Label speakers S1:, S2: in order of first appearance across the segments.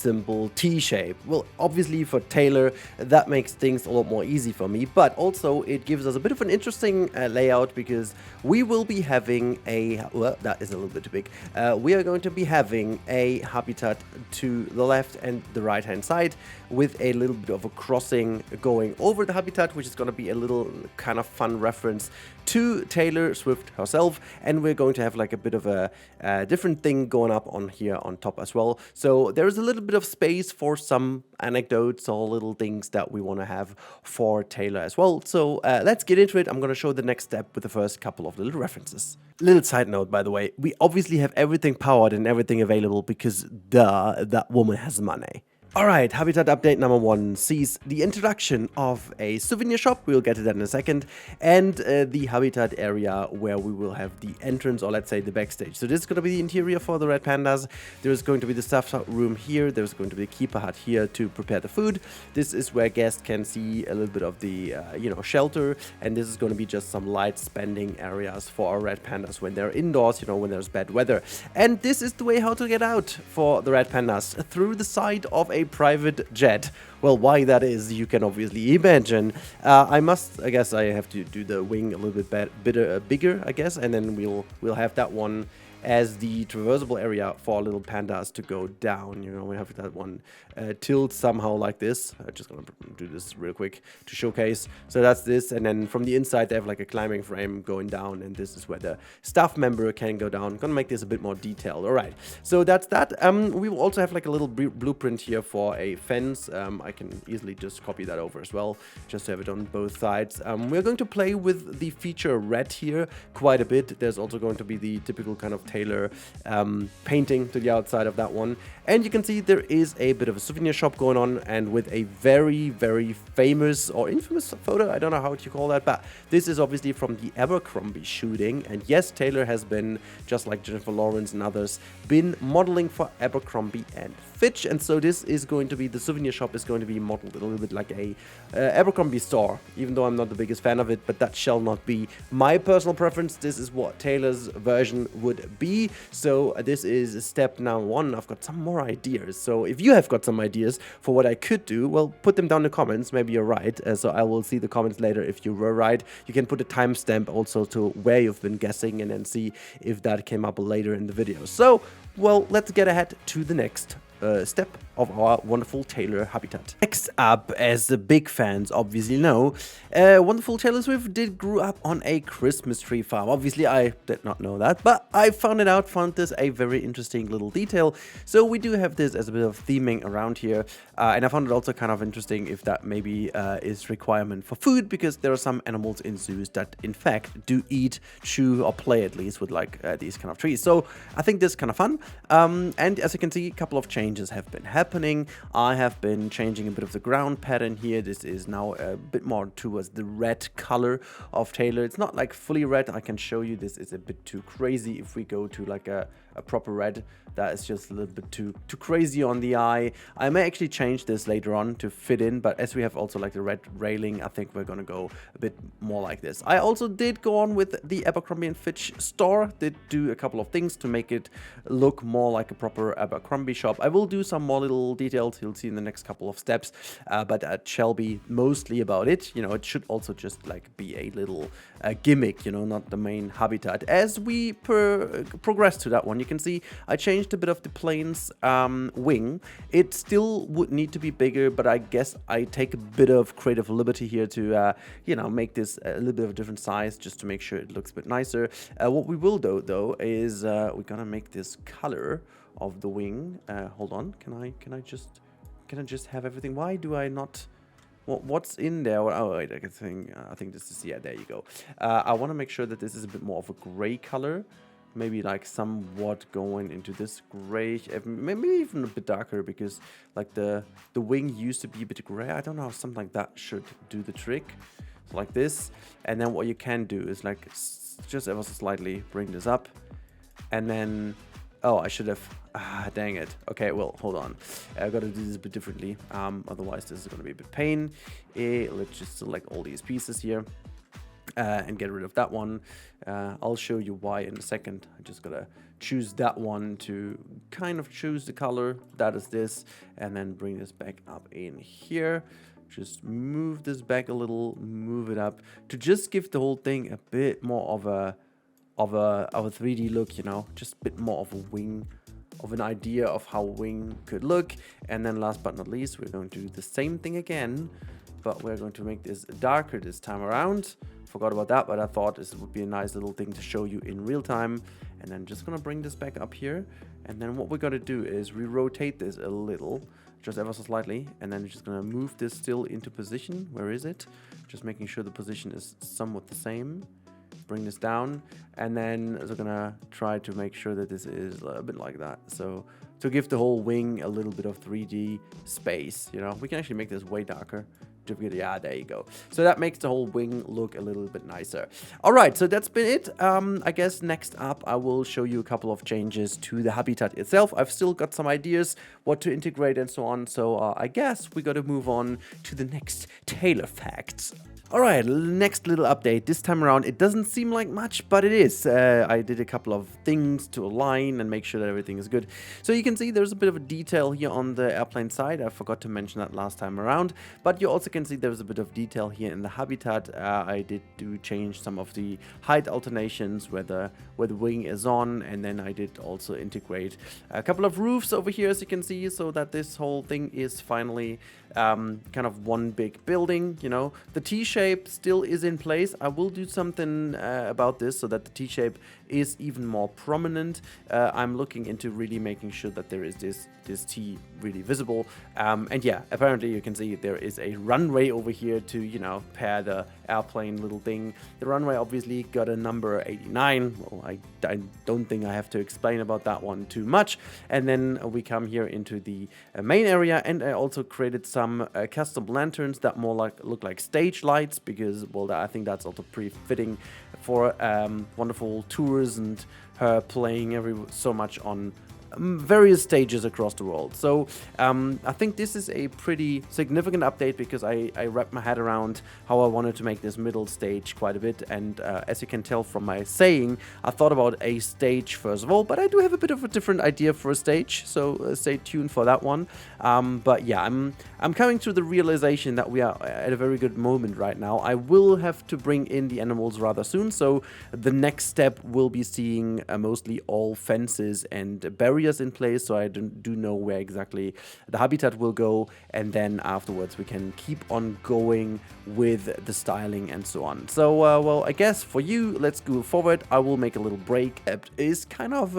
S1: simple T shape. Well, obviously for Taylor, that makes things a lot more easy for me, but also it gives us a bit of an interesting layout because we will be having a, well, that is a little bit too big. We are going to be having a habitat to the left and the right hand side with a little bit of a crossing going over the habitat, which is going to be a little kind of fun reference to Taylor Swift herself, and we're going to have like a bit of a different thing going up on here on top as well. So there is a little bit of space for some anecdotes or little things that we want to have for Taylor as well. So let's get into it. I'm going to show the next step with the first couple of little references. Little side note, by the way, we obviously have everything powered and everything available because duh, that woman has money. Alright, habitat update number 1 sees the introduction of a souvenir shop, we'll get to that in a second, and the habitat area where we will have the entrance, or let's say the backstage. So this is going to be the interior for the red pandas. There's going to be the staff room here, there's going to be a keeper hut here to prepare the food. This is where guests can see a little bit of the, shelter, and this is going to be just some light spending areas for our red pandas when they're indoors, when there's bad weather. And this is the way how to get out for the red pandas, through the side of a private jet. Well, why that is, you can obviously imagine. I guess I have to do the wing a little bit bigger, I guess, and then we'll have that one as the traversable area for little pandas to go down. We have that one tilt somehow like this. I'm just gonna do this real quick to showcase. So that's this, and then from the inside they have like a climbing frame going down, and this is where the staff member can go down. I'm gonna make this a bit more detailed. All right, so that's that. We will also have like a little blueprint here for a fence. I can easily just copy that over as well, just to have it on both sides. We're going to play with the feature red here quite a bit. There's also going to be the typical kind of Taylor painting to the outside of that one, and you can see there is a bit of a souvenir shop going on, and with a very, very famous or infamous photo, I don't know how to call that, but this is obviously from the Abercrombie shooting. And yes, Taylor has been, just like Jennifer Lawrence and others, been modeling for Abercrombie and Fitch, and so this is going to be, the souvenir shop is going to be modeled a little bit like a Abercrombie store, even though I'm not the biggest fan of it, but that shall not be my personal preference. This is what Taylor's version would be. So this is step now 1. I've got some more ideas, so if you have got some ideas for what I could do, well, put them down in the comments. Maybe you're right, so I will see the comments later if you were right. You can put a timestamp also to where you've been guessing, and then see if that came up later in the video. So, well, let's get ahead to the next step of our wonderful Taylor habitat. Next up, as the big fans obviously know, wonderful Taylor Swift grew up on a Christmas tree farm. Obviously, I did not know that, but I found this a very interesting little detail. So we do have this as a bit of theming around here, and I found it also kind of interesting if that maybe is requirement for food, because there are some animals in zoos that in fact do eat, chew, or play at least with like these kind of trees. So I think this is kind of fun, and as you can see, a couple of changes have been happening. I have been changing a bit of the ground pattern here. This is now a bit more towards the red color of Taylor. It's not like fully red. I can show you this is a bit too crazy. If we go to like a proper red, that is just a little bit too crazy on the eye. I may actually change this later on to fit in, but as we have also like the red railing, I think we're gonna go a bit more like this. I also did go on with the Abercrombie and Fitch store, did do a couple of things to make it look more like a proper Abercrombie shop. I will do some more little details you'll see in the next couple of steps, but that shall be mostly about it. It should also just like be a little gimmick, not the main habitat. As we progress to that one, you can see I changed a bit of the plane's wing. It still would need to be bigger, but I guess I take a bit of creative liberty here to make this a little bit of a different size, just to make sure it looks a bit nicer. What we will do though is we're gonna make this color of the wing. Hold on, can I just have everything? Why do I not? What's in there? Oh wait, I think this is, yeah, there you go. I want to make sure that this is a bit more of a gray color. Maybe like somewhat going into this gray, maybe even a bit darker, because like the wing used to be a bit gray. I don't know, something like that should do the trick. So like this, and then what you can do is like just ever so slightly bring this up, and then, oh, I should have, dang it. Okay, well, hold on. I've got to do this a bit differently. Otherwise, this is going to be a bit pain. Let's just select all these pieces here. and get rid of that one. I'll show you why in a second. I just gotta choose that one to kind of choose the color. That is this, and then bring this back up in here. Just move this back a little, move it up to just give the whole thing a bit more of a 3D look, you know, just a bit more of a wing, of an idea of how wing could look. And then last but not least, we're going to do the same thing again, but we're going to make this darker this time around. Forgot about that, but I thought this would be a nice little thing to show you in real time. And then just gonna bring this back up here. And then what we're gonna do is re-rotate this a little, just ever so slightly. And then we're just gonna move this still into position. Where is it? Just making sure the position is somewhat the same. Bring this down. And then we're gonna try to make sure that this is a bit like that. So to give the whole wing a little bit of 3D space, you know, we can actually make this way darker. Yeah, there you go. So that makes the whole wing look a little bit nicer. All right, so that's been it. I guess next up, I will show you a couple of changes to the habitat itself. I've still got some ideas what to integrate and so on. So I guess we got to move on to the next Taylor facts. Alright, next little update. This time around, it doesn't seem like much, but it is. I did a couple of things to align and make sure that everything is good. So you can see there's a bit of a detail here on the airplane side. I forgot to mention that last time around. But you also can see there's a bit of detail here in the habitat. I did change some of the height alternations where the wing is on. And then I did also integrate a couple of roofs over here, as you can see, so that this whole thing is finally kind of one big building, you know. The T-shape still is in place. I will do something about this so that the T-shape is even more prominent. I'm looking into really making sure that there is this T really visible. And yeah, apparently you can see there is a runway over here to, you know, pair the airplane little thing. The runway obviously got a number 89. Well, I don't think I have to explain about that one too much. And then we come here into the main area, and I also created some custom lanterns that more look like stage lights, because, well, I think that's also pretty fitting for wonderful tours and her playing so much on various stages across the world. So I think this is a pretty significant update, because I wrapped my head around how I wanted to make this middle stage quite a bit. And as you can tell from my saying, I thought about a stage first of all, but I do have a bit of a different idea for a stage, so stay tuned for that one. But yeah, I'm coming to the realization that we are at a very good moment right now. I will have to bring in the animals rather soon, so the next step will be seeing mostly all fences and barriers in place, so I do know where exactly the habitat will go, and then afterwards we can keep on going with the styling and so on. So well, I guess for you, let's go forward. I will make a little break. It is kind of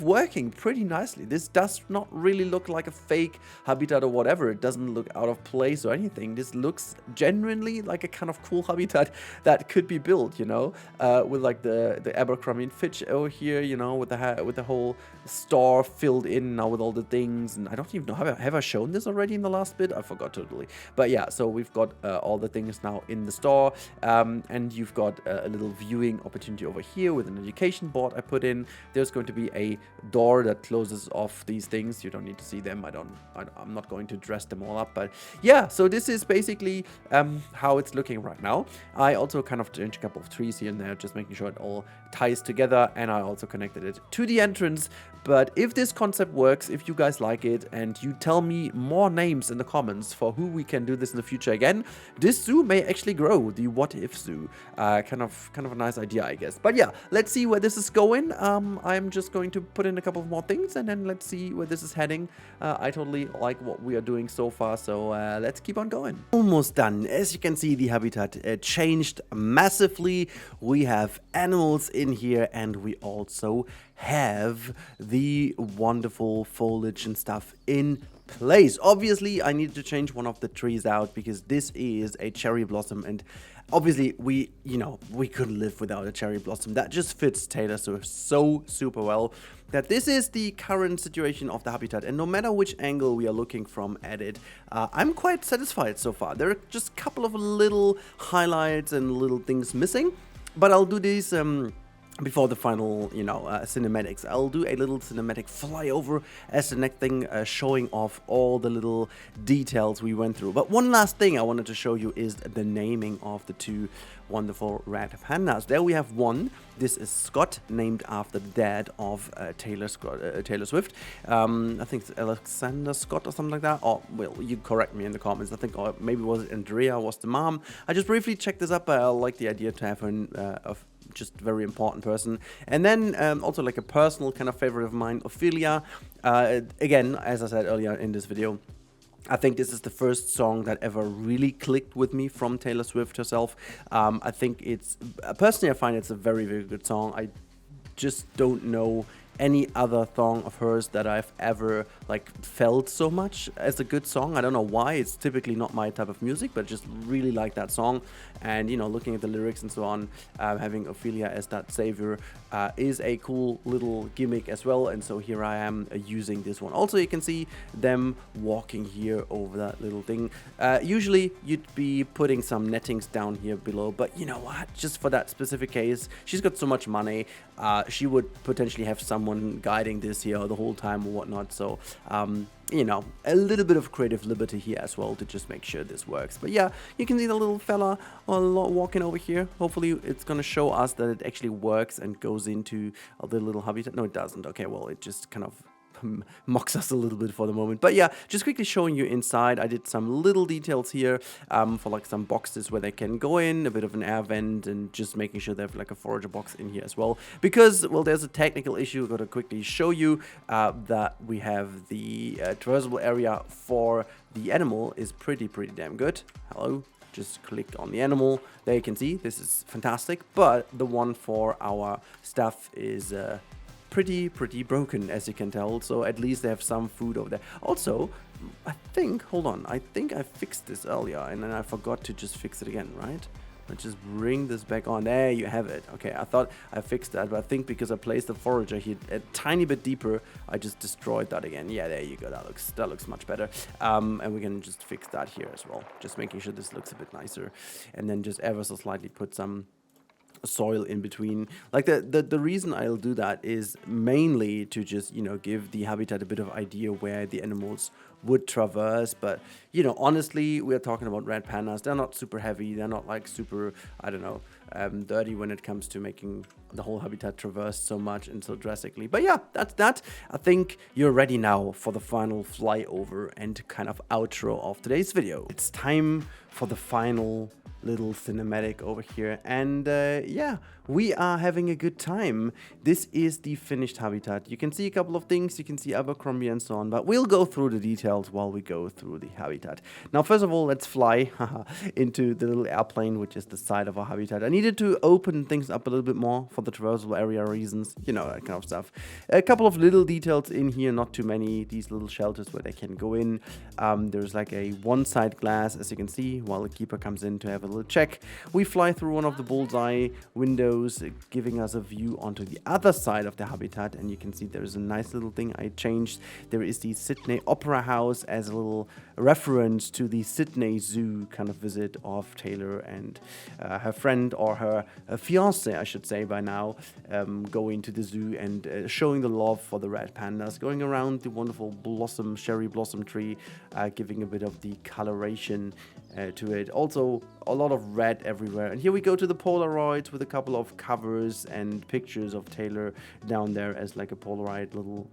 S1: working pretty nicely. This does not really look like a fake habitat or whatever. It doesn't look out of place or anything. This looks genuinely like a kind of cool habitat that could be built, you know, with like the Abercrombie & Fitch over here, you know, with the whole store filled in now with all the things. And I don't even know, have I shown this already in the last bit? I forgot totally. But yeah, so we've got all the things now in the store, and you've got a little viewing opportunity over here with an education board I put in. There's going to be a door that closes off these things. You don't need to see them. I'm not going to dress them all up, but yeah, so this is basically how it's looking right now. I also kind of changed a couple of trees here and there, just making sure it all ties together, and I also connected it to the entrance. But if this concept works, if you guys like it, and you tell me more names in the comments for who we can do this in the future again, this zoo may actually grow, the What If Zoo. Kind of a nice idea, I guess. But yeah, let's see where this is going. I'm just going to put in a couple of more things, and then let's see where this is heading. I totally like what we are doing so far, so let's keep on going. Almost done. As you can see, the habitat changed massively. We have animals in here, and we also have the wonderful foliage and stuff in place. Obviously, I needed to change one of the trees out, because this is a cherry blossom, and obviously we couldn't live without a cherry blossom. That just fits Taylor so super well, that this is the current situation of the habitat, and no matter which angle we are looking from at it, I'm quite satisfied so far. There are just a couple of little highlights and little things missing, but I'll do these before the final, cinematics. I'll do a little cinematic flyover as the next thing, showing off all the little details we went through. But one last thing I wanted to show you is the naming of the two wonderful red pandas. There we have one. This is Scott, named after the dad of Taylor Swift. I think it's Alexander Scott or something like that. Or, well, you correct me in the comments. I think, or maybe was it Andrea was the mom. I just briefly checked this up. I like the idea to have her just very important person. And then also like a personal kind of favorite of mine, Ophelia. Again, as I said earlier in this video, I think this is the first song that ever really clicked with me from Taylor Swift herself. I think it's, personally I find it's a very, very good song. I just don't know any other song of hers that I've ever like felt so much as a good song. I don't know why. It's typically not my type of music, but just really like that song. And you know, looking at the lyrics and so on, having Ophelia as that savior is a cool little gimmick as well. And so here I am using this one. Also, you can see them walking here over that little thing. Usually you'd be putting some nettings down here below, but you know what, just for that specific case, she's got so much money, she would potentially have someone guiding this here the whole time or whatnot. So you know, a little bit of creative liberty here as well to just make sure this works. But yeah, you can see the little fella walking over here. Hopefully it's gonna show us that it actually works and goes into the little habitat. No, it doesn't. Okay, well, it just kind of mocks us a little bit for the moment. But yeah, just quickly showing you inside. I did some little details here for like some boxes where they can go in, a bit of an air vent, and just making sure they have like a forager box in here as well. Because, well, there's a technical issue. I've got to quickly show you that we have the traversable area for the animal is pretty damn good. Hello. Just click on the animal. There you can see this is fantastic. But the one for our stuff is pretty broken, as you can tell. So at least they have some food over there. Also, I think, hold on, I think I fixed this earlier and then I forgot to just fix it again, right? Let's just bring this back on. There you have it. Okay, I thought I fixed that, but I think because I placed the forager here a tiny bit deeper, I just destroyed that again. Yeah, there you go. That looks much better. And we can just fix that here as well. Just making sure this looks a bit nicer. And then just ever so slightly put some soil in between. Like the reason I'll do that is mainly to just, you know, give the habitat a bit of idea where the animals would traverse. But you know, honestly, we're talking about red pandas. They're not super heavy. They're not like super, I don't know, dirty when it comes to making the whole habitat traverse so much and so drastically. But yeah, that's that. I think you're ready now for the final flyover and kind of outro of today's video. It's time for the final little cinematic over here, and yeah, we are having a good time. This is the finished habitat. You can see a couple of things, you can see Abercrombie and so on, but we'll go through the details while we go through the habitat. Now, first of all, let's fly into the little airplane, which is the side of our habitat. I needed to open things up a little bit more for the traversable area reasons, you know, that kind of stuff. A couple of little details in here, not too many. These little shelters where they can go in. There's like a one-side glass, as you can see, while the keeper comes in to have a little check. We fly through one of the bullseye windows, giving us a view onto the other side of the habitat, and you can see there's a nice little thing I changed. There is the Sydney Opera House as a little reference to the Sydney Zoo kind of visit of Taylor and her friend, or her fiance, I should say by now, going to the zoo and showing the love for the red pandas, going around the wonderful cherry blossom tree, giving a bit of the coloration to it. Also, a lot of red everywhere. And here we go to the Polaroids with a couple of covers and pictures of Taylor down there as like a Polaroid little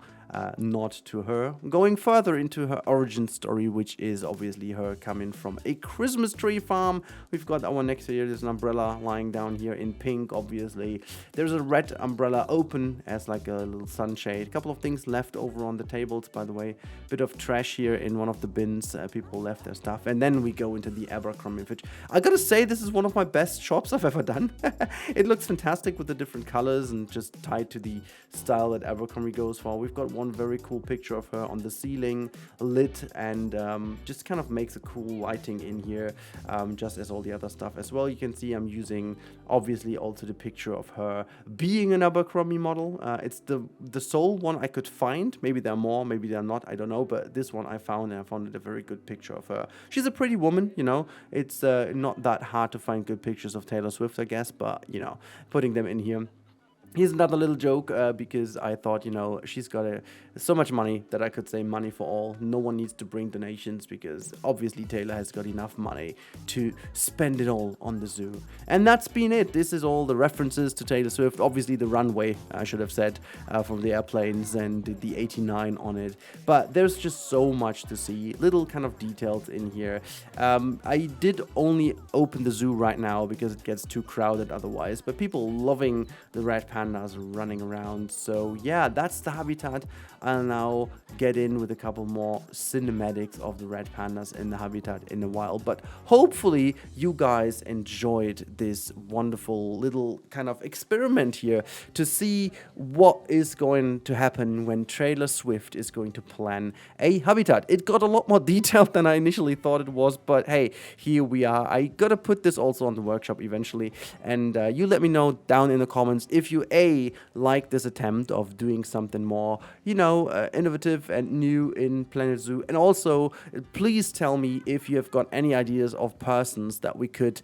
S1: nod to her. Going further into her origin story, which is obviously her coming from a Christmas tree farm. We've got our next here, there's an umbrella lying down here in pink, obviously. There's a red umbrella open as like a little sunshade. A couple of things left over on the tables, by the way. Bit of trash here in one of the bins. People left their stuff. And then we go into the Abercrombie fridge. I gotta say, this is one of my best shops I've ever done. It looks fantastic with the different colors and just tied to the style that Abercrombie goes for. We've got one very cool picture of her on the ceiling, lit, and just kind of makes a cool lighting in here, just as all the other stuff as well. You can see I'm using obviously also the picture of her being an Abercrombie model. It's the sole one I could find. Maybe there are more, maybe they're not, I don't know, but this one I found, and I found it a very good picture of her. She's a pretty woman, you know. It's not that hard to find good pictures of Taylor Swift, I guess, but you know, putting them in here Here's another little joke because I thought, she's got so much money that I could say money for all. No one needs to bring donations because obviously Taylor has got enough money to spend it all on the zoo. And that's been it. This is all the references to Taylor Swift. Obviously the runway, I should have said, from the airplanes and the 89 on it. But there's just so much to see. Little kind of details in here. I did only open the zoo right now because it gets too crowded otherwise. But people loving the red pandas running around. So yeah, that's the habitat. I'll now get in with a couple more cinematics of the red pandas in the habitat in a while. But hopefully you guys enjoyed this wonderful little kind of experiment here to see what is going to happen when Taylor Swift is going to plan a habitat. It got a lot more detailed than I initially thought it was, but hey, here we are. I gotta put this also on the workshop eventually, and you let me know down in the comments if you like this attempt of doing something more, innovative and new in Planet Zoo. And also, please tell me if you have got any ideas of persons that we could,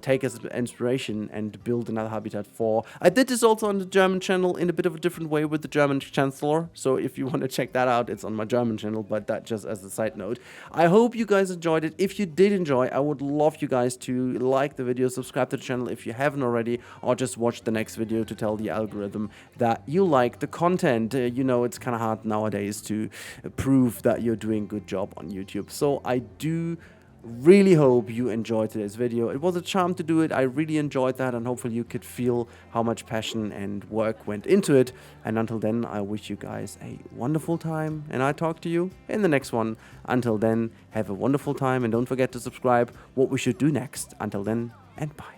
S1: take as inspiration and build another habitat for. I did this also on the German channel in a bit of a different way with the German Chancellor. So if you want to check that out, it's on my German channel, but that just as a side note. I hope you guys enjoyed it. If you did enjoy, I would love you guys to like the video, subscribe to the channel if you haven't already, or just watch the next video to tell the algorithm that you like the content. It's kind of hard nowadays to prove that you're doing a good job on YouTube. So I do really hope you enjoyed today's video. It was a charm to do it. I really enjoyed that, and hopefully you could feel how much passion and work went into it. And until then, I wish you guys a wonderful time, and I talk to you in the next one. Until then, have a wonderful time, and don't forget to subscribe what we should do next. Until then, and bye.